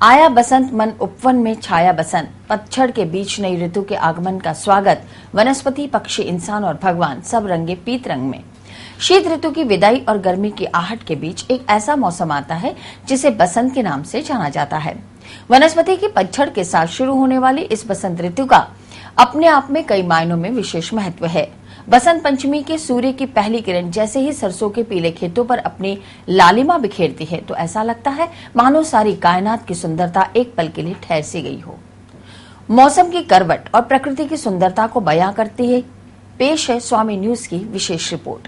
आया बसंत मन उपवन में छाया बसंत। पतझड़ के बीच नई ऋतु के आगमन का स्वागत। वनस्पति, पक्षी, इंसान और भगवान सब रंगे पीत रंग में। शीत ऋतु की विदाई और गर्मी की आहट के बीच एक ऐसा मौसम आता है जिसे बसंत के नाम से जाना जाता है। वनस्पति की पतझड़ के साथ शुरू होने वाली इस बसंत ऋतु का अपने आप में कई मायनों में विशेष महत्व है। बसंत पंचमी के सूर्य की पहली किरण जैसे ही सरसों के पीले खेतों पर अपनी लालिमा बिखेरती है तो ऐसा लगता है मानो सारी कायनात की सुंदरता एक पल के लिए ठहर सी गई हो। मौसम की करवट और प्रकृति की सुंदरता को बयां करती है पेश है स्वामी न्यूज की विशेष रिपोर्ट।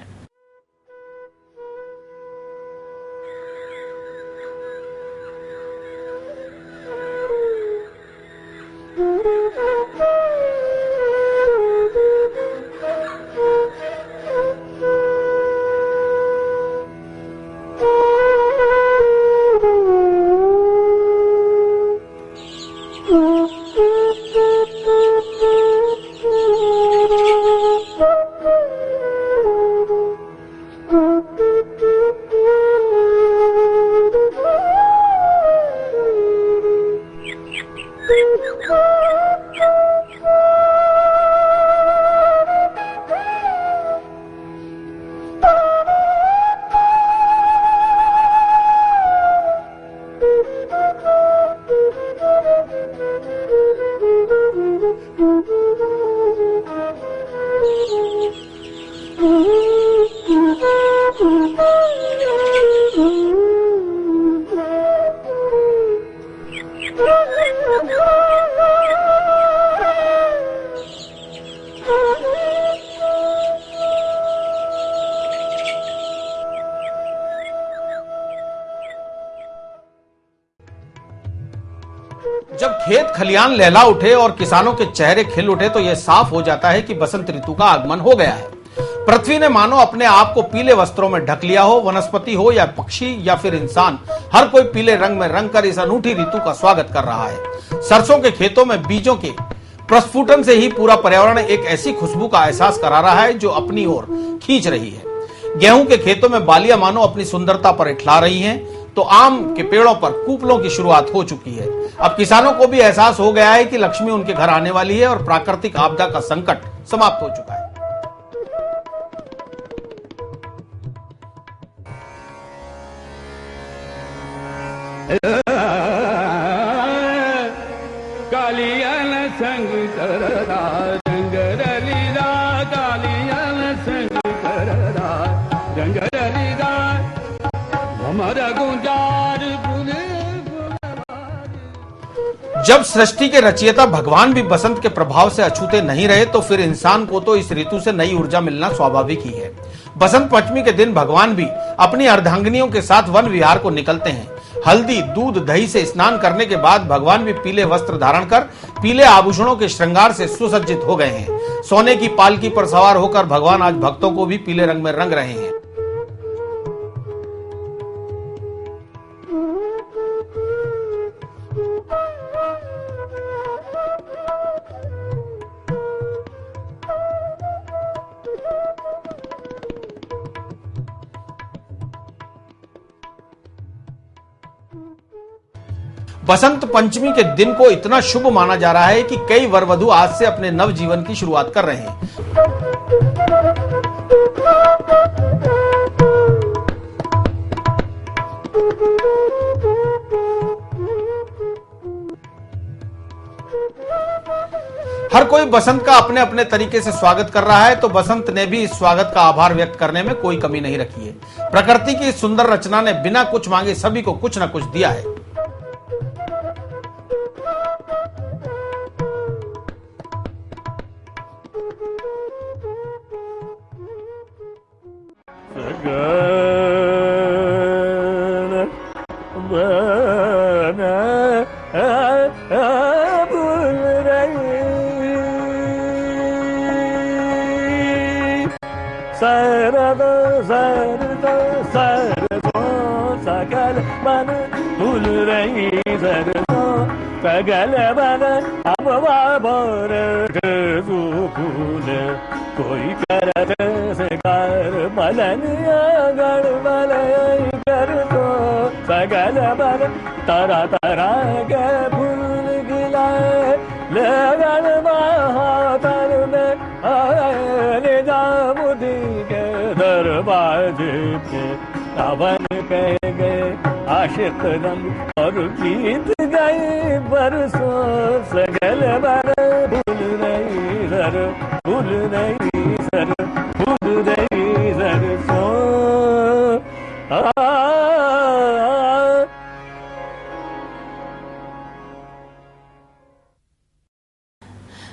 जब खेत खलियान लहला उठे और किसानों के चेहरे खिल उठे तो यह साफ हो जाता है कि बसंत ऋतु का आगमन हो गया है। पृथ्वी ने मानो अपने आप को पीले वस्त्रों में ढक लिया हो। वनस्पति हो या पक्षी या फिर इंसान, हर कोई पीले रंग में रंग कर इस अनूठी ऋतु का स्वागत कर रहा है। सरसों के खेतों में बीजों के प्रस्फुटन से ही पूरा पर्यावरण एक ऐसी खुशबू का एहसास करा रहा है जो अपनी ओर खींच रही है। गेहूं के खेतों में बालियां मानो अपनी सुंदरता पर इठला रही हैं, तो आम के पेड़ों पर कूपलों की शुरुआत हो चुकी है। अब किसानों को भी एहसास हो गया है कि लक्ष्मी उनके घर आने वाली है और प्राकृतिक आपदा का संकट समाप्त हो चुका है। जब सृष्टि के रचयिता भगवान भी बसंत के प्रभाव से अछूते नहीं रहे तो फिर इंसान को तो इस ऋतु से नई ऊर्जा मिलना स्वाभाविक ही है। बसंत पंचमी के दिन भगवान भी अपनी अर्धांगिनियों के साथ वन विहार को निकलते हैं। हल्दी, दूध, दही से स्नान करने के बाद भगवान भी पीले वस्त्र धारण कर पीले आभूषणों के श्रृंगार से सुसज्जित हो गए हैं। सोने की पालकी पर सवार होकर भगवान आज भक्तों को भी पीले रंग में रंग रहे हैं। बसंत पंचमी के दिन को इतना शुभ माना जा रहा है कि कई वर वधु आज से अपने नव जीवन की शुरुआत कर रहे हैं। हर कोई बसंत का अपने अपने तरीके से स्वागत कर रहा है, तो बसंत ने भी इस स्वागत का आभार व्यक्त करने में कोई कमी नहीं रखी है। प्रकृति की इस सुंदर रचना ने बिना कुछ मांगे सभी को कुछ न कुछ दिया है। सगल बन अब बाबर कोई करत शिकार बलन गण बल कर तो सगल सगल बर तारा तारा के फूल खिलाए लगन महातर में आए जामुदी के दरवाजे पे रावण कह गए आशिक रंग और गीत गए बरसों सगल बर भूल नहीं सर भूल नहीं सर भूल नहीं सर सो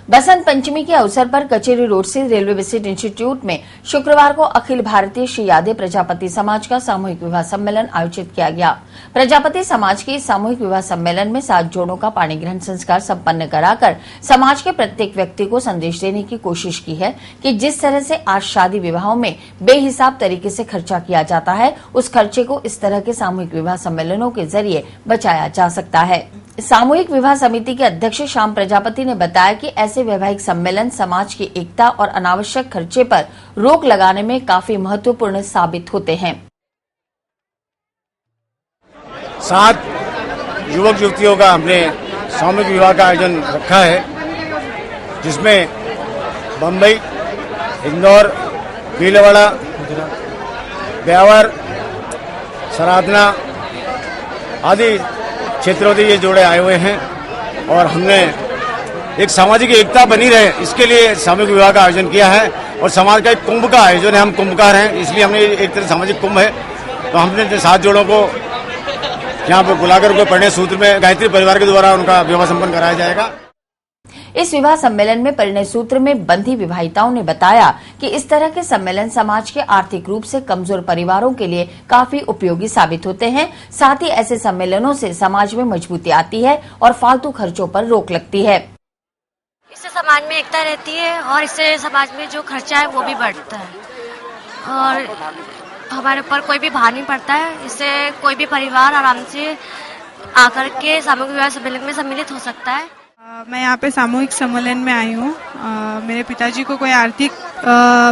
बसंत पंचमी के अवसर पर कचेरी रोड स्थित रेलवे विजिट इंस्टीट्यूट में शुक्रवार को अखिल भारतीय श्री यादव प्रजापति समाज का सामूहिक विवाह सम्मेलन आयोजित किया गया। प्रजापति समाज के इस सामूहिक विवाह सम्मेलन में 7 जोड़ों का पाणी ग्रहण संस्कार संपन्न कराकर समाज के प्रत्येक व्यक्ति को संदेश देने की कोशिश की है कि जिस तरह से आज शादी विवाहों में बेहिसाब तरीके से खर्चा किया जाता है, उस खर्चे को इस तरह के सामूहिक विवाह सम्मेलनों के जरिए बचाया जा सकता है। सामूहिक विवाह समिति के अध्यक्ष श्याम प्रजापति ने बताया कि ऐसे वैवाहिक सम्मेलन समाज की एकता और अनावश्यक खर्चे पर रोक लगाने में काफी महत्वपूर्ण साबित होते हैं। 7 युवक युवतियों का हमने सामूहिक विवाह का आयोजन रखा है, जिसमें बम्बई, इंदौर, भीलवाड़ा, ब्यावर, सराधना आदि क्षेत्रों से ये जोड़े आए हुए हैं और हमने एक सामाजिक एकता बनी रहे इसके लिए सामूहिक विवाह का आयोजन किया है। और समाज का एक कुंभ का आयोजन है, हम कुंभकार हैं, इसलिए हमने एक तरह सामाजिक कुंभ है। तो हमने 7 जोड़ों को यहाँ पर बुलाकर उनको परिणय सूत्र में गायत्री परिवार के द्वारा उनका विवाह संपन्न कराया जाएगा। इस विवाह सम्मेलन में परिणय सूत्र में बंधी विवाहिताओं ने बताया कि इस तरह के सम्मेलन समाज के आर्थिक रूप से कमजोर परिवारों के लिए काफी उपयोगी साबित होते हैं। साथ ही ऐसे सम्मेलनों से समाज में मजबूती आती है और फालतू खर्चों पर रोक लगती है। इससे समाज में एकता रहती है और इससे समाज में जो खर्चा है वो भी बढ़ता है और हमारे ऊपर कोई भी भार नहीं पड़ता है। इससे कोई भी परिवार आराम से आकर के सामूहिक विवाह सम्मेलन में सम्मिलित हो सकता है। मैं यहाँ पे सामूहिक सम्मेलन में आई हूँ। मेरे पिताजी को कोई आर्थिक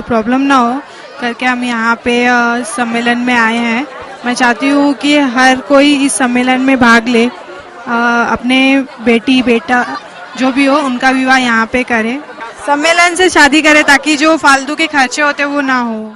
प्रॉब्लम ना हो करके हम यहाँ पे सम्मेलन में आए हैं। मैं चाहती हूँ कि हर कोई इस सम्मेलन में भाग ले, अपने बेटी बेटा जो भी हो उनका विवाह यहाँ पे करे, सम्मेलन से शादी करे ताकि जो फालतू के खर्चे होते वो ना हो।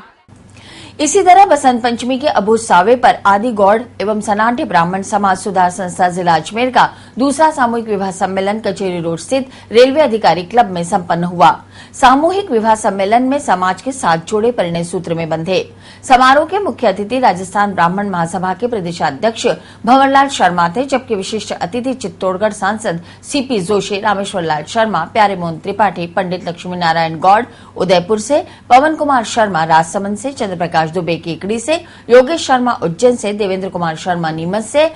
इसी तरह बसंत पंचमी के अबूझ सावे पर आदि गौड़ एवं सनाट्य ब्राह्मण समाज सुधार संस्था जिला अजमेर का दूसरा सामूहिक विवाह सम्मेलन कचेरी रोड स्थित रेलवे अधिकारी क्लब में संपन्न हुआ। सामूहिक विवाह सम्मेलन में समाज के 7 जोड़े परिणय सूत्र में बंधे। समारोह के मुख्य अतिथि राजस्थान ब्राह्मण महासभा के प्रदेशाध्यक्ष भंवरलाल शर्मा थे, जबकि विशिष्ट अतिथि चित्तौड़गढ़ सांसद सीपी जोशी, रामेश्वर लाल शर्मा, प्यारे मोहन त्रिपाठी, पंडित लक्ष्मी नारायण गौड़ उदयपुर से, पवन कुमार शर्मा राजसमंद से, चंद्र प्रकाश दुबे केकड़ी से, योगेश शर्मा उज्जैन से, देवेंद्र कुमार शर्मा नीमच से,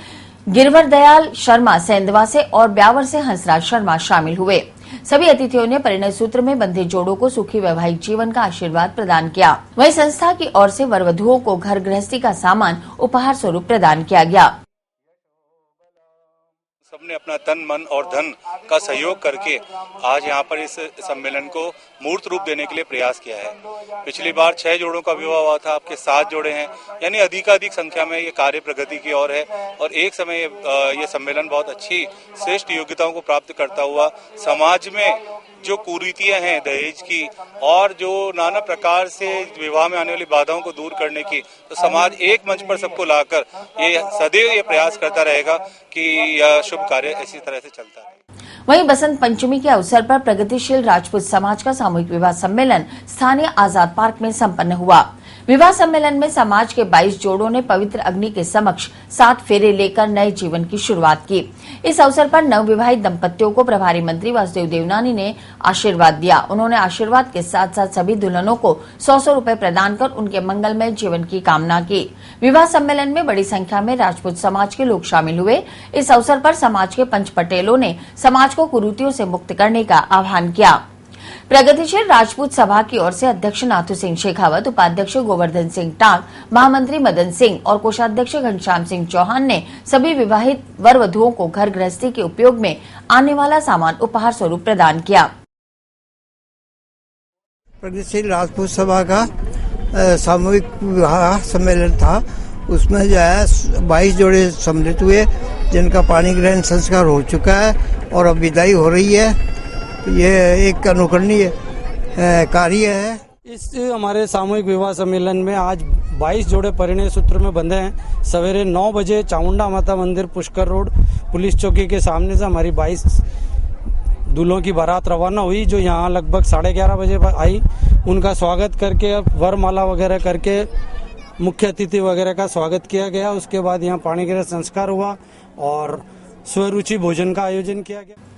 गिरवर दयाल शर्मा सेंधवा से और ब्यावर से हंसराज शर्मा शामिल हुए। सभी अतिथियों ने परिणय सूत्र में बंधे जोड़ों को सुखी वैवाहिक जीवन का आशीर्वाद प्रदान किया। वहीं संस्था की ओर से वर वधुओं को घर गृहस्थी का सामान उपहार स्वरूप प्रदान किया गया। सबने अपना तन मन और धन का सहयोग करके आज यहाँ पर इस सम्मेलन को मूर्त रूप देने के लिए प्रयास किया है। पिछली बार 6 जोड़ों का विवाह हुआ था, आपके 7 जोड़े हैं, यानी अधिकाधिक संख्या में ये कार्य प्रगति की ओर है और एक समय ये सम्मेलन बहुत अच्छी श्रेष्ठ योग्यताओं को प्राप्त करता हुआ समाज में जो कुरीतियां हैं दहेज की और जो नाना प्रकार से विवाह में आने वाली बाधाओं को दूर करने की, तो समाज एक मंच पर सबको लाकर ये सदैव ये प्रयास करता रहेगा कि यह शुभ कार्य इसी तरह से चलता है। वहीं बसंत पंचमी के अवसर पर प्रगतिशील राजपूत समाज का सामूहिक विवाह सम्मेलन स्थानीय आजाद पार्क में संपन्न हुआ। विवाह सम्मेलन में समाज के 22 जोड़ों ने पवित्र अग्नि के समक्ष 7 फेरे लेकर नए जीवन की शुरुआत की। इस अवसर पर नवविवाहित दंपतियों को प्रभारी मंत्री वासुदेव देवनानी ने आशीर्वाद दिया। उन्होंने आशीर्वाद के साथ साथ सभी दुल्हनों को 100 रुपए प्रदान कर उनके मंगलमय जीवन की कामना की। विवाह सम्मेलन में बड़ी संख्या में राजपूत समाज के लोग शामिल हुए। इस अवसर पर समाज के पंच पटेलों ने समाज को कुरीतियों से मुक्त करने का आह्वान किया। प्रगतिशील राजपूत सभा की ओर से अध्यक्ष नाथू सिंह शेखावत, उपाध्यक्ष गोवर्धन सिंह टांग, महामंत्री मदन सिंह और कोषाध्यक्ष घनश्याम सिंह चौहान ने सभी विवाहित वर वधुओं को घर गृहस्थी के उपयोग में आने वाला सामान उपहार स्वरूप प्रदान किया। प्रगतिशील राजपूत सभा का सामूहिक विवाह सम्मेलन था उसमें जो है 22 जोड़े सम्मिलित हुए, जिनका पानी ग्रहण संस्कार हो चुका है और अब विदाई हो रही है। ये एक अनुकरणीय कार्य है। इस हमारे सामूहिक विवाह सम्मेलन में आज 22 जोड़े परिणय सूत्र में बंधे हैं। सवेरे 9 बजे चामुंडा माता मंदिर पुष्कर रोड पुलिस चौकी के सामने से हमारी 22 दूल्हों की बारात रवाना हुई, जो यहाँ लगभग 11:30 बजे आई। उनका स्वागत करके वरमाला वगैरह करके मुख्य अतिथि वगैरह का स्वागत किया गया। उसके बाद यहाँ पाणी ग्रहण संस्कार हुआ और स्वरुचि भोजन का आयोजन किया गया।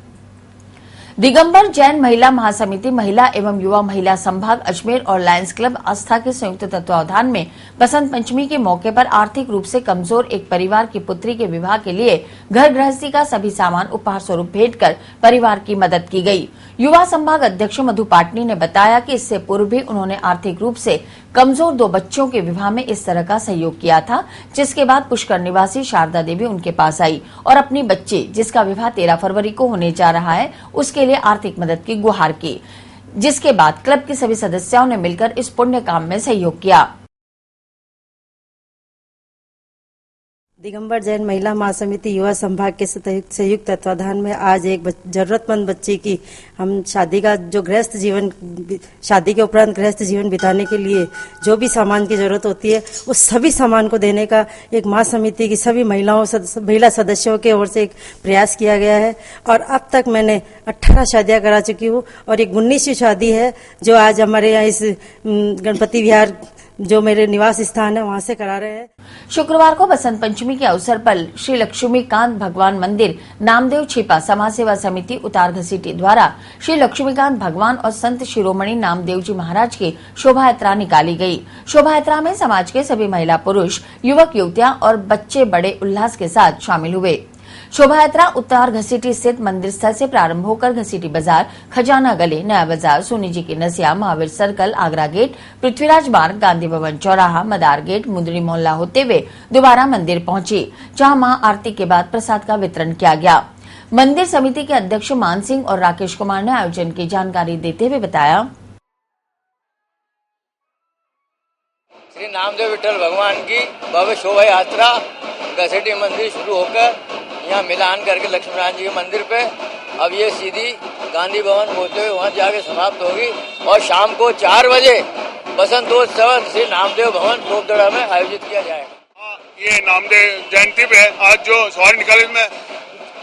दिगंबर जैन महिला महासमिति, महिला एवं युवा महिला संभाग अजमेर और लायंस क्लब आस्था के संयुक्त तत्वावधान में बसंत पंचमी के मौके पर आर्थिक रूप से कमजोर एक परिवार की पुत्री के विवाह के लिए घर गृहस्थी का सभी सामान उपहार स्वरूप भेंट कर परिवार की मदद की गई। युवा संभाग अध्यक्ष मधु पाटनी ने बताया कि इससे पूर्व भी उन्होंने आर्थिक रूप से कमजोर 2 बच्चों के विवाह में इस तरह का सहयोग किया था, जिसके बाद पुष्कर निवासी शारदा देवी उनके पास आई और अपनी बच्ची, जिसका विवाह 13 फरवरी को होने जा रहा है, उसके लिए आर्थिक मदद की गुहार की, जिसके बाद क्लब के सभी सदस्यों ने मिलकर इस पुण्य काम में सहयोग किया। दिगंबर जैन महिला महासमिति युवा संभाग के संयुक्त तत्वाधान में आज एक जरूरतमंद बच्ची की हम शादी के उपरांत गृहस्थ जीवन बिताने के लिए जो भी सामान की जरूरत होती है, उस सभी सामान को देने का एक महासमिति की सभी महिला सदस्यों के ओर से एक प्रयास किया गया है। और अब तक मैंने 18 शादियां करा चुकी हूँ और एक 19वीं शादी है जो आज हमारे यहाँ इस गणपति विहार जो मेरे निवास स्थान है वहां से करा रहे हैं। शुक्रवार को बसंत पंचमी के अवसर पर श्री लक्ष्मीकांत भगवान मंदिर नामदेव छिपा समाज सेवा समिति उतार घसीटी द्वारा श्री लक्ष्मीकांत भगवान और संत शिरोमणि नामदेव जी महाराज की शोभा यात्रा निकाली गई। शोभा यात्रा में समाज के सभी महिला पुरुष, युवक युवतियां और बच्चे बड़े उल्लास के साथ शामिल हुए। शोभा यात्रा उतार घसीटी स्थित मंदिर स्थल से प्रारंभ होकर घसीटी बाजार, खजाना गली, नया बाजार, सोनी जी की नसिया, महावीर सर्कल, आगरा गेट, पृथ्वीराज मार्ग, गांधी भवन चौराहा, मदार गेट, मुंदरी मोहल्ला होते हुए दोबारा मंदिर पहुंची, जहां मां आरती के बाद प्रसाद का वितरण किया गया। मंदिर समिति के अध्यक्ष मान सिंह और राकेश कुमार ने आयोजन की जानकारी देते हुए बताया। श्री नामदेव विठल भगवान की भव्य शोभा यात्रा घसीटी मंदिर शुरू होकर यहाँ मिलान करके लक्ष्मीनारायण जी के मंदिर पे अब ये सीधी गांधी भवन होते हुए वहाँ जाके समाप्त होगी और शाम को 4 बजे बसंतोत्सव श्री नामदेव भवन तोपदड़ा में आयोजित किया जाएगा। ये नामदेव जयंती पे आज जो सवारी निकाली में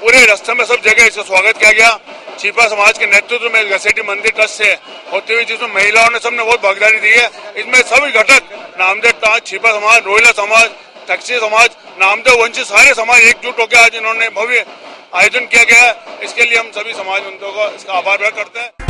पूरे रास्ते में सब जगह इसका स्वागत किया गया। छिपा समाज के नेतृत्व में घसीटी मंदिर ट्रस्ट से होते हुए जिसमें महिलाओं ने सबने बहुत भागीदारी दी है। इसमें सभी घटक नामदेव ताज, छिपा समाज, रोहिला समाज, टक्सी समाज, नामदेव वंशी सारे समाज एकजुट होकर आज इन्होंने भव्य आयोजन किया गया है। इसके लिए हम सभी समाज बंधुओं का इसका आभार व्यक्त करते हैं।